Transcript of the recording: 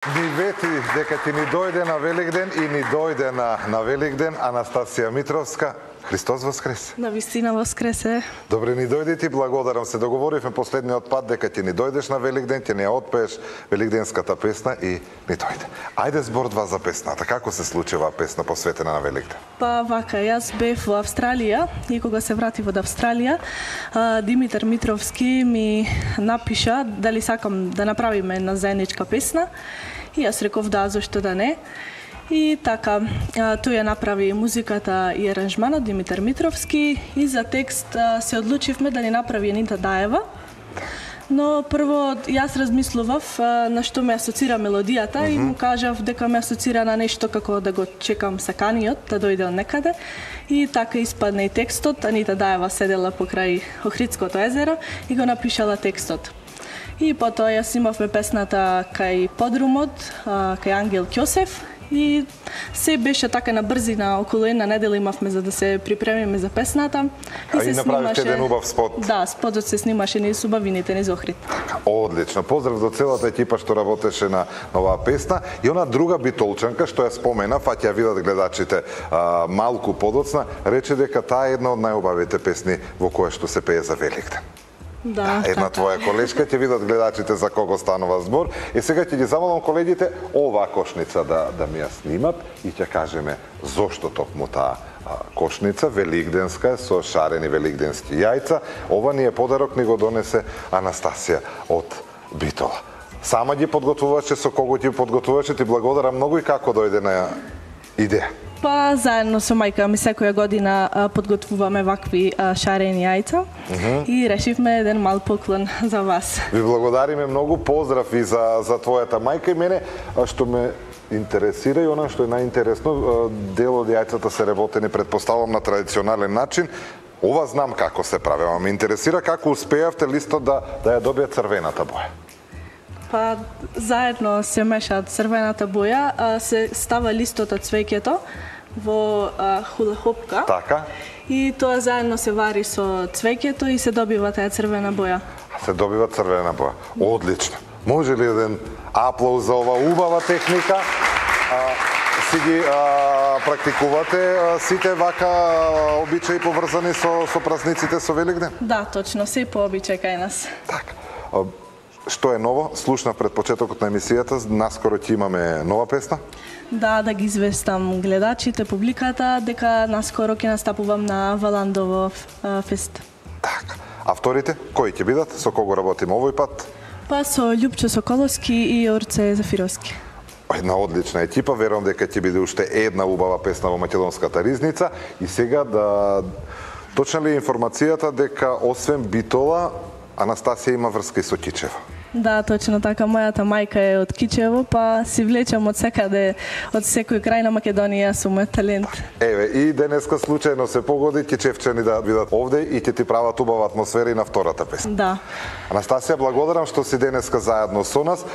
Ни вети дека ќе ни дојде на Великден и ни дојде на Великден Анастасија Митровска. Христос воскресе. На вистина воскресе. Добре ни дојде, ти благодарам. Се договоривме последниот пат дека ќе ни дојдеш на Великден, ќе ни ја отпееш великденската песна и ни дојде. Ајде збор два за песната. Како се случи оваа песна посветена на Великден? Па вака, јас бев во Австралија и кога се вратив од Австралија, Димитар Митровски ми напиша дали сакам да направиме една заедничка песна. И јас реков да, зашто да не. И така, тој ја направи музиката и аранжманот Димитар Митровски и за текст се одлучивме да ни направи Анита Даева. Но прво јас размислував на што ме асоцира мелодијата и му кажав дека ме асоцира на нешто како да го чекам саканиот, да дојде од некаде. И така испадна и текстот. Анита Даева седела покрај Охридското езеро и го напишала текстот. И потоа јас имавме песната кај подрумот, кај Ангел Ќосев и се беше така на брзина, околу една недела имавме за да се припремиме за песната. И направивте еден убав спот. Да, спотот се снимаше низ убавините низ Охрид. Одлично. Поздрав до целата екипа што работеше на оваа песна и она друга битолчанка што ја споменав, а ќе ја видат гледачите малку подоцна, рече дека таа е една од најубавите песни во која што се пее за Великден. Да, една твоја колешка, ќе видат гледачите за кого станува збор. И сега ќе ги замолам колегите оваа кошница да ми ја снимат и ќе кажеме зошто токму таа кошница великденска со шарени великденски јајца. Ова ни е подарок, ни го донесе Анастасија од Битола. Сама ги подготвуваше, со кого ги подготвуваше, ти благодарам многу и како дојде на идеја? Па заедно со мајка ми секоја година подготвуваме вакви шарени јајца и решивме еден мал поклон за вас. Ви благодариме многу, поздрав и за твојата мајка и мене што ме интересира и она што е најинтересно, дел од јајцата се работени претпоставувам на традиционален начин. Ова знам како се прави, ама ме интересира како успеавте листот да ја добие црвената боја. Па заедно се мешаат црвената боја, се става листот од цвеќето во хулахопка. Така. И тоа заедно се вари со цвеќето и се добива таа црвена боја. Се добива црвена боја. Одлично. Може ли еден аплауз за ова убава техника? Си ги практикувате сите вака обичаи поврзани со празниците со Великден? Да, точно, се по обичај кај нас. Така. Што е ново? Слушнав пред почетокот на емисијата, наскоро ќе имаме нова песна? Да ги известам гледачите, публиката, дека наскоро ќе настапувам на Валандово фест. Така. А вторите, кои ќе бидат? Со кого работиме овој пат? Па со Љупчо Соколовски и Орце Зафировски. Една одлична екипа, верувам дека ќе биде уште една убава песна во македонската ризница. И сега точна ли е информацијата дека освен Битола, Анастасија има врска и со Кичево? Да, точно така. Мојата мајка е од Кичево, па си влечам од секаде, од секој крај на Македонија со мојот талент. Еве, и денеска случајно се погоди кичевчани да бидат овде и ќе ти прават убава атмосфера и на втората песна. Да. Анастасија, благодарам што си денеска заедно со нас.